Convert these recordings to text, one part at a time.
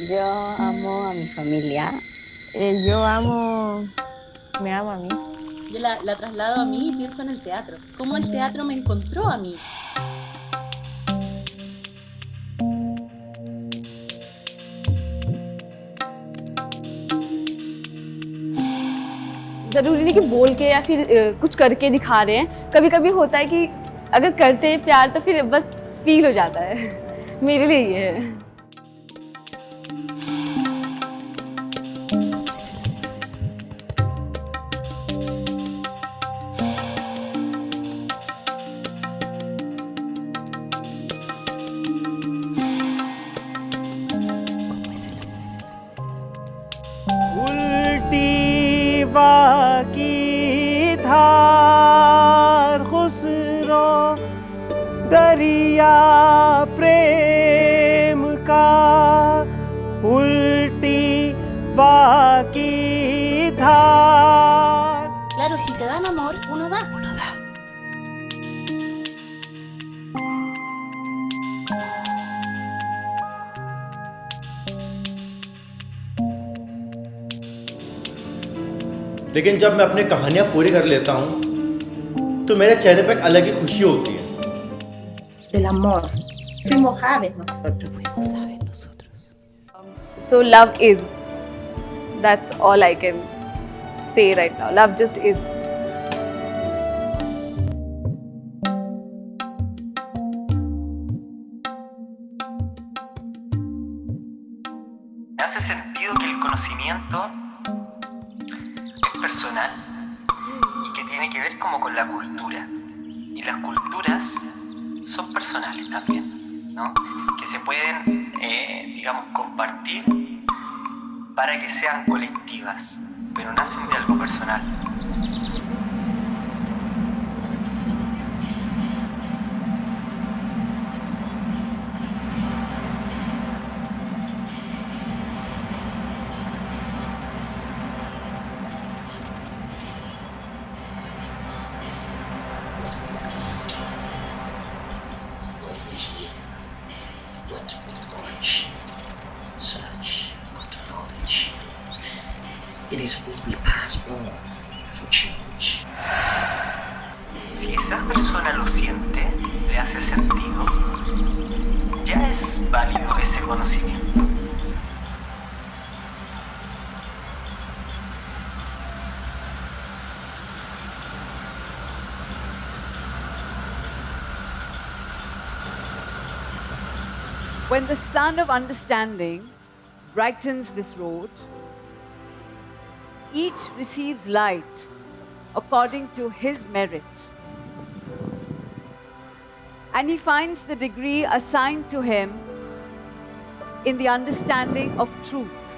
Yo amo a mi familia. Me amo a mí. Yo la traslado a mí y pienso en el teatro. Cómo el teatro me encontró a mí. ज़रूरी नहीं कि बोल के या फिर कुछ करके दिखा रहे हैं. कभी कभी होता है कि अगर करते हैं प्यार तो फिर बस फील हो जाता है. मेरे लिए ये है. उल्टी वाकी धार खुसरो दरिया प्रेम का उल्टी वाकी धार. Claro, si te dan amor, uno da. लेकिन जब मैं अपनी कहानियाँ पूरी कर लेता हूँ तो मेरे चेहरे पर एक अलग ही खुशी होती है. Del amor. Fuimos aves nosotros. So love is. That's all I can say right now. Love just is. Me hace sentido que el conocimiento es personal y que tiene que ver como con la cultura. Y las culturas son personales también, ¿no? Que se pueden, digamos, compartir para que sean colectivas, pero nacen de algo personal. It is what we pass on for change. Si esa persona lo siente, le hace sentido, ya es válido ese conocimiento. When the sun of understanding brightens this road, each receives light according to his merit. And he finds the degree assigned to him in the understanding of truth.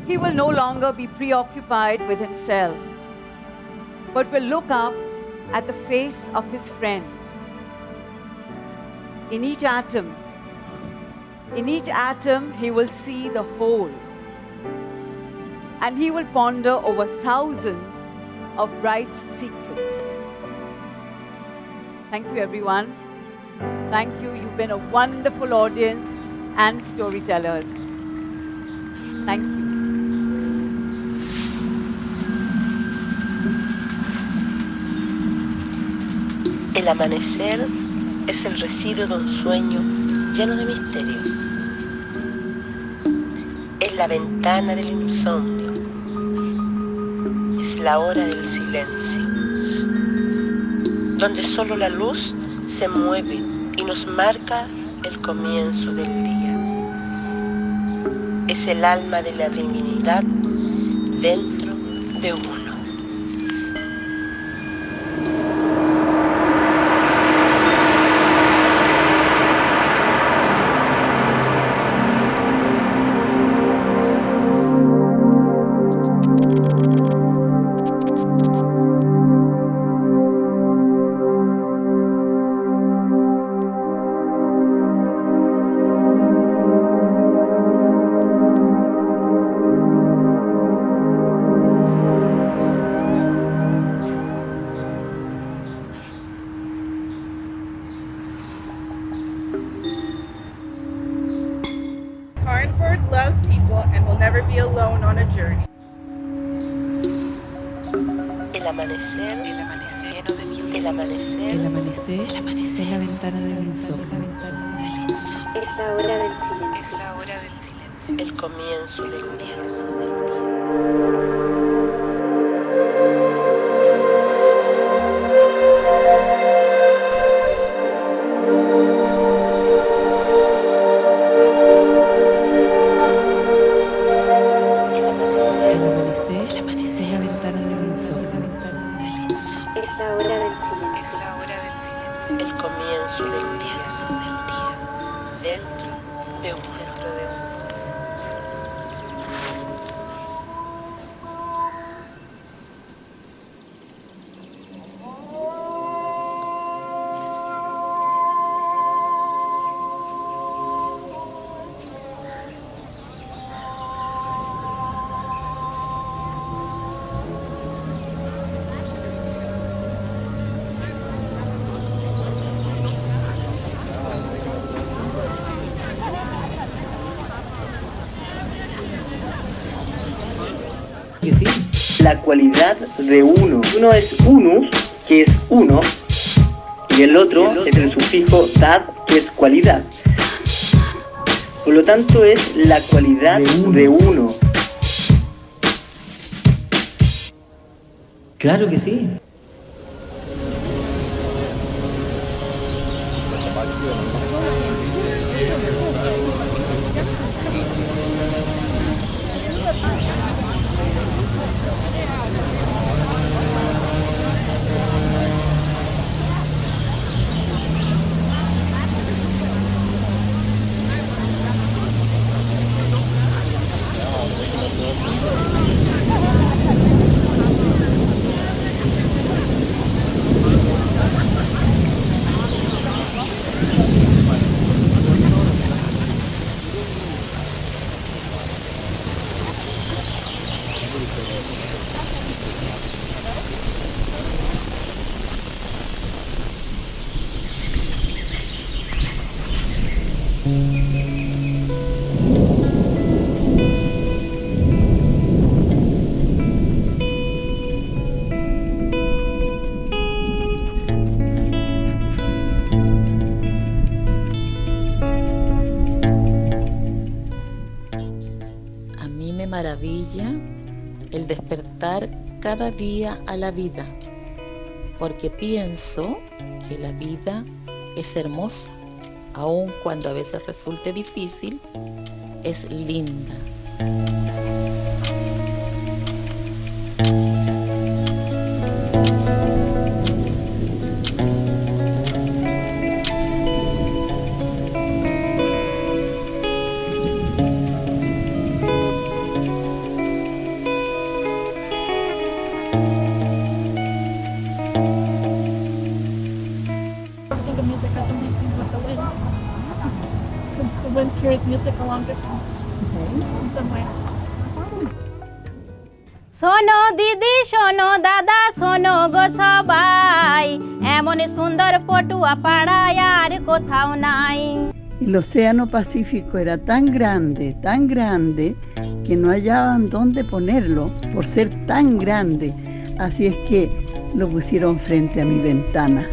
He will no longer be preoccupied with himself, but will look up at the face of his friend. In each atom, he will see the whole. And he will ponder over thousands of bright secrets. Thank you, everyone. Thank you. You've been a wonderful audience and storytellers. Thank you. El amanecer es el residuo de un sueño lleno de misterios. Es la ventana del insomnio. Es la hora del silencio, donde solo la luz se mueve y nos marca el comienzo del día. Es el alma de la divinidad dentro de uno. loves people and will never be alone on a journey. El amanecer, Lleno de misterio. el amanecer, El amanecer es la ventana del insomnio. Es la hora del silencio. Es la hora del silencio. el comienzo del día. Comienzo del día. El amanecer es la ventana del insomnio. Es la hora del silencio. Es la hora del silencio. El comienzo El del comienzo del día. día. Dentro de uno. Dentro de uno. Que sí, la cualidad de uno. Uno es unus, que es uno, y el otro es el sufijo dad, que es cualidad. Por lo tanto es la cualidad de uno. Claro que sí. A mí me maravilla el despertar cada día a la vida, porque pienso que la vida es hermosa, aun cuando a veces resulte difícil, es linda. Wind carries music a long distance in some ways. শোনো দিদি শোনো দাদা শোনো গো সবাই এমন সুন্দর পটুয়া পাড়ায় আর কোথাও নাই El océano Pacífico era tan grande, que no hallaban dónde ponerlo por ser tan grande. Así es que lo pusieron frente a mi ventana.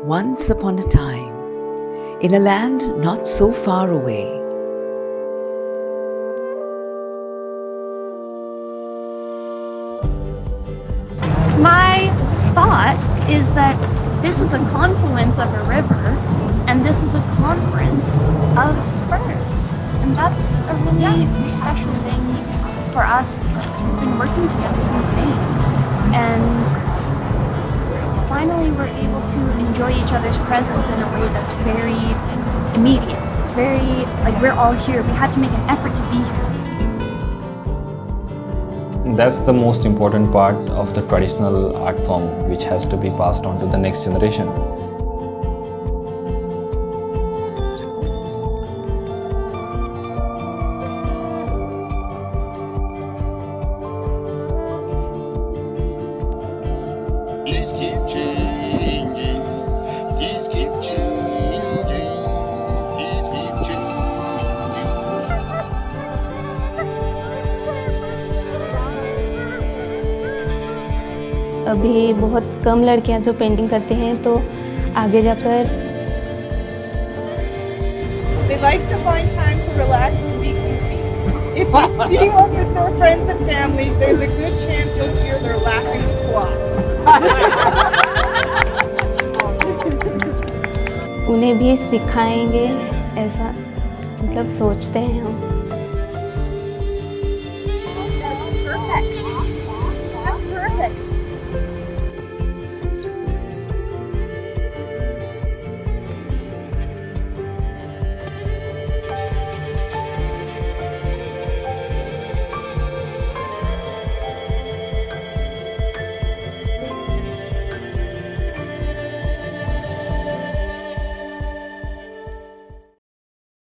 Once upon a time, in a land not so far away, My thought is that this is a confluence of a river and this is a conference of birds. And that's a really special thing for us because we've been working together since May. And finally, we're able to enjoy each other's presence in a way that's very immediate. It's very, like, we're all here. We had to make an effort to be here. That's the most important part of the traditional art form, which has to be passed on to the next generation. अभी बहुत कम लड़कियां जो painting करते हैं, तो आगे जाकर They like to find time to relax and be goofy. If you see one with their friends and family, there's a good chance you'll hear their laughing squawk. उन्हें भी सिखाएंगे, ऐसा मतलब सोचते हैं हम।